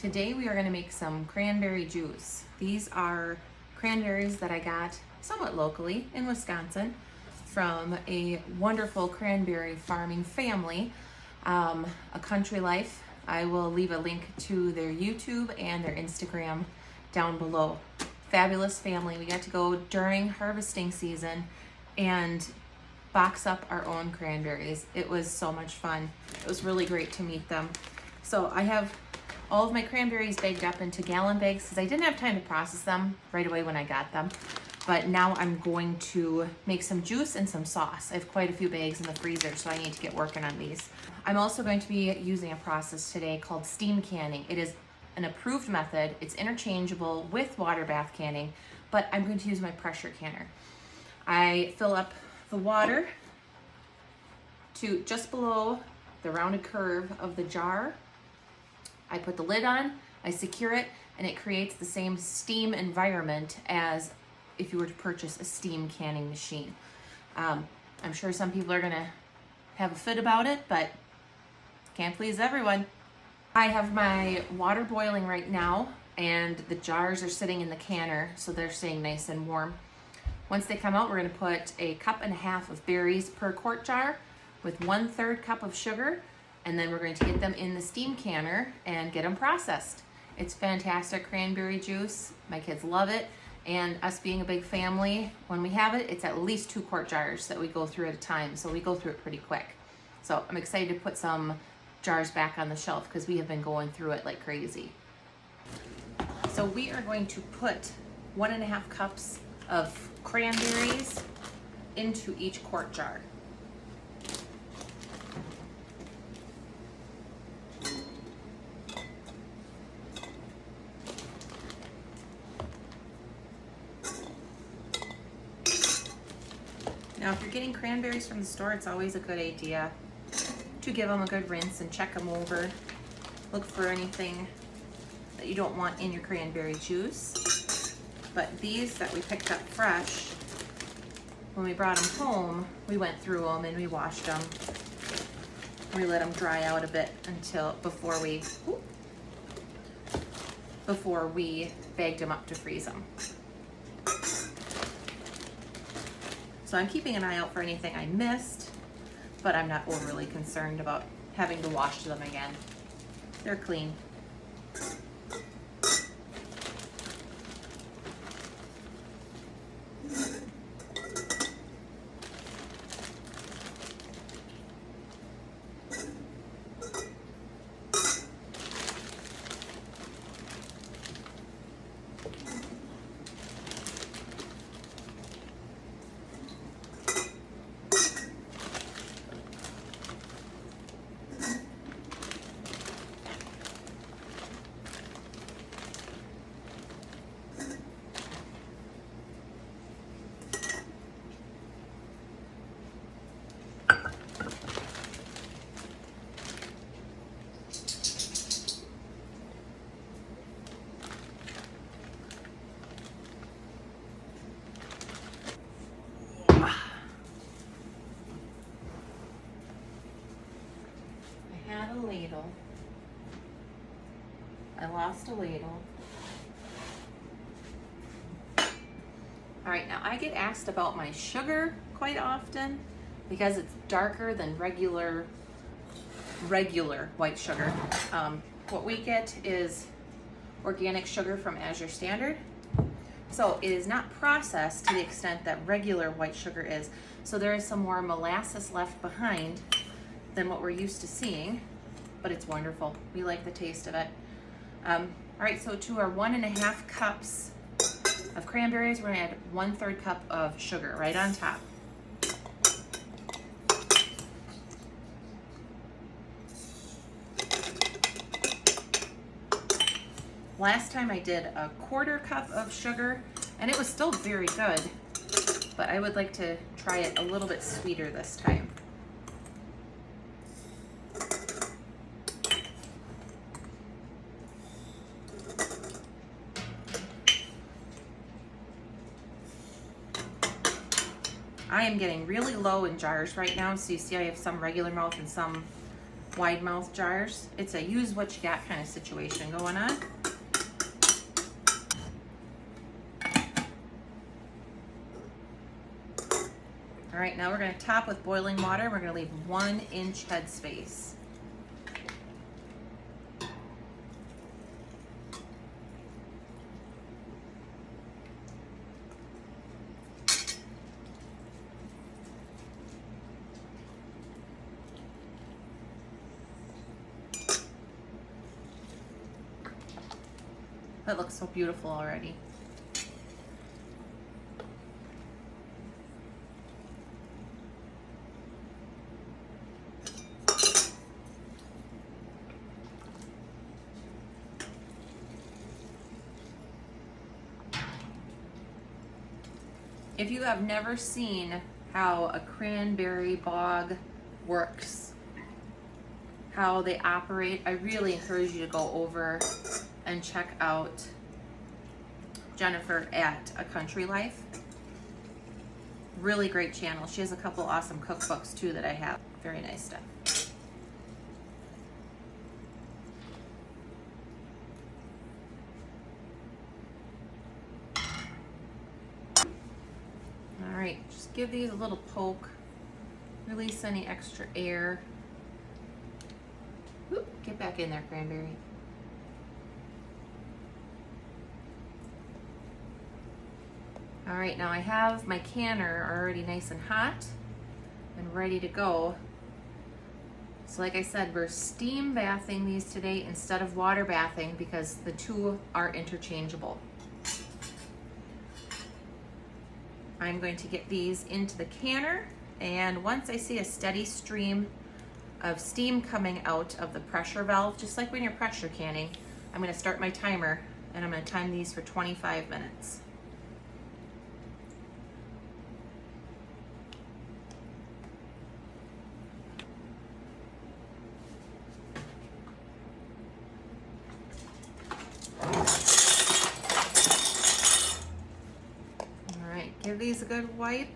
Today we are going to make some cranberry juice. These are cranberries that I got somewhat locally in Wisconsin from a wonderful cranberry farming family, a Country Life. I will leave a link to their YouTube and their Instagram down below. Fabulous family. We got to go during harvesting season and box up our own cranberries. It was so much fun. It was really great to meet them. So I have all of my cranberries bagged up into gallon bags because I didn't have time to process them right away when I got them. But now I'm going to make some juice and some sauce. I have quite a few bags in the freezer, so I need to get working on these. I'm also going to be using a process today called steam canning. It is an approved method. It's interchangeable with water bath canning, but I'm going to use my pressure canner. I fill up the water to just below the rounded curve of the jar. I put the lid on, I secure it, and it creates the same steam environment as if you were to purchase a steam canning machine. I'm sure some people are gonna have a fit about it, but can't please everyone. I have my water boiling right now, and the jars are sitting in the canner, so they're staying nice and warm. Once they come out, we're gonna put 1.5 cups of berries per quart jar with 1/3 cup of sugar, and then we're going to get them in the steam canner and get them processed. It's fantastic cranberry juice. My kids love it. And us being a big family, when we have it, it's at least 2 quart jars that we go through at a time. So we go through it pretty quick. So I'm excited to put some jars back on the shelf because we have been going through it like crazy. So we are going to put 1.5 cups of cranberries into each quart jar. Now, if you're getting cranberries from the store, it's always a good idea to give them a good rinse and check them over. Look for anything that you don't want in your cranberry juice. But these that we picked up fresh, when we brought them home, we went through them and we washed them. We let them dry out a bit before we bagged them up to freeze them. So I'm keeping an eye out for anything I missed, but I'm not overly concerned about having to wash them again. They're clean. A ladle. I lost a ladle. All right, now I get asked about my sugar quite often because it's darker than regular white sugar. What we get is organic sugar from Azure Standard. So it is not processed to the extent that regular white sugar is. So there is some more molasses left behind than what we're used to seeing, but it's wonderful. We like the taste of it. All right, so to our 1.5 cups of cranberries, we're gonna add 1/3 cup of sugar right on top. Last time I did 1/4 cup of sugar, and it was still very good, but I would like to try it a little bit sweeter this time. I am getting really low in jars right now, so you see I have some regular mouth and some wide mouth jars. It's a use what you got kind of situation going on. All right, now we're gonna top with boiling water. We're gonna leave 1 inch headspace. That looks so beautiful already. If you have never seen how a cranberry bog works, how they operate, I really encourage you to go over and check out Jennifer at A Country Life. Really great channel. She has a couple awesome cookbooks too that I have. Very nice stuff. All right, just give these a little poke. Release any extra air. Whoop, get back in there, Cranberry. All right, now I have my canner already nice and hot and ready to go. So like I said, we're steam bathing these today instead of water bathing because the two are interchangeable. I'm going to get these into the canner, and once I see a steady stream of steam coming out of the pressure valve, just like when you're pressure canning, I'm going to start my timer, and I'm going to time these for 25 minutes. Give these a good wipe.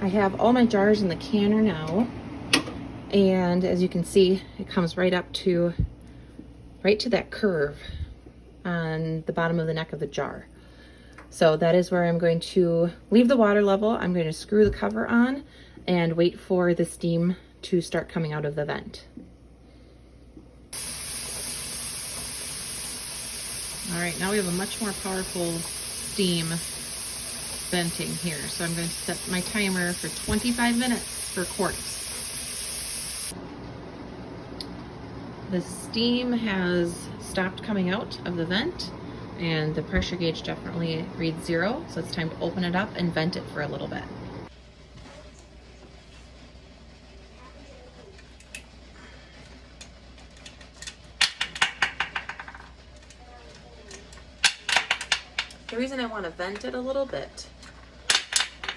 I have all my jars in the canner now, and as you can see, it comes right to that curve on the bottom of the neck of the jar. So that is where I'm going to leave the water level. I'm going to screw the cover on and wait for the steam to start coming out of the vent. All right, now we have a much more powerful steam venting here. So I'm going to set my timer for 25 minutes per quart. The steam has stopped coming out of the vent, and the pressure gauge definitely reads 0, so it's time to open it up and vent it for a little bit. The reason I want to vent it a little bit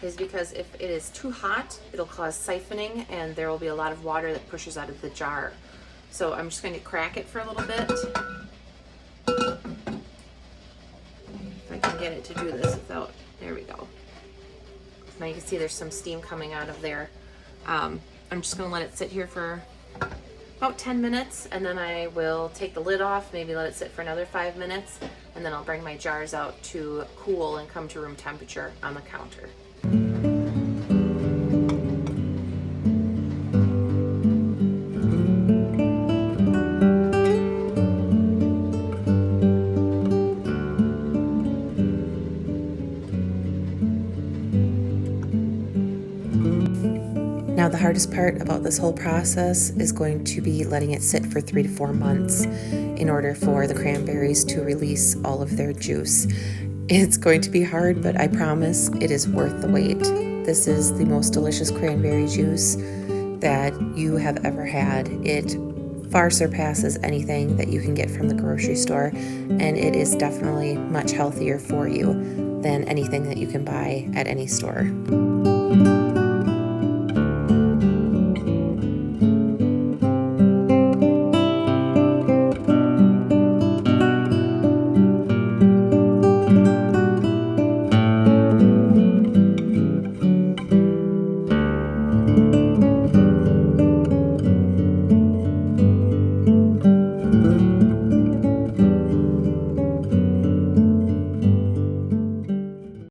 is because if it is too hot, it'll cause siphoning and there will be a lot of water that pushes out of the jar. So I'm just going to crack it for a little bit. If I can get it to do this without, there we go. Now you can see there's some steam coming out of there. I'm just going to let it sit here for about 10 minutes, and then I will take the lid off, maybe let it sit for another 5 minutes, and then I'll bring my jars out to cool and come to room temperature on the counter. Now the hardest part about this whole process is going to be letting it sit for 3 to 4 months in order for the cranberries to release all of their juice. It's going to be hard, but I promise it is worth the wait. This is the most delicious cranberry juice that you have ever had. It far surpasses anything that you can get from the grocery store, and it is definitely much healthier for you than anything that you can buy at any store.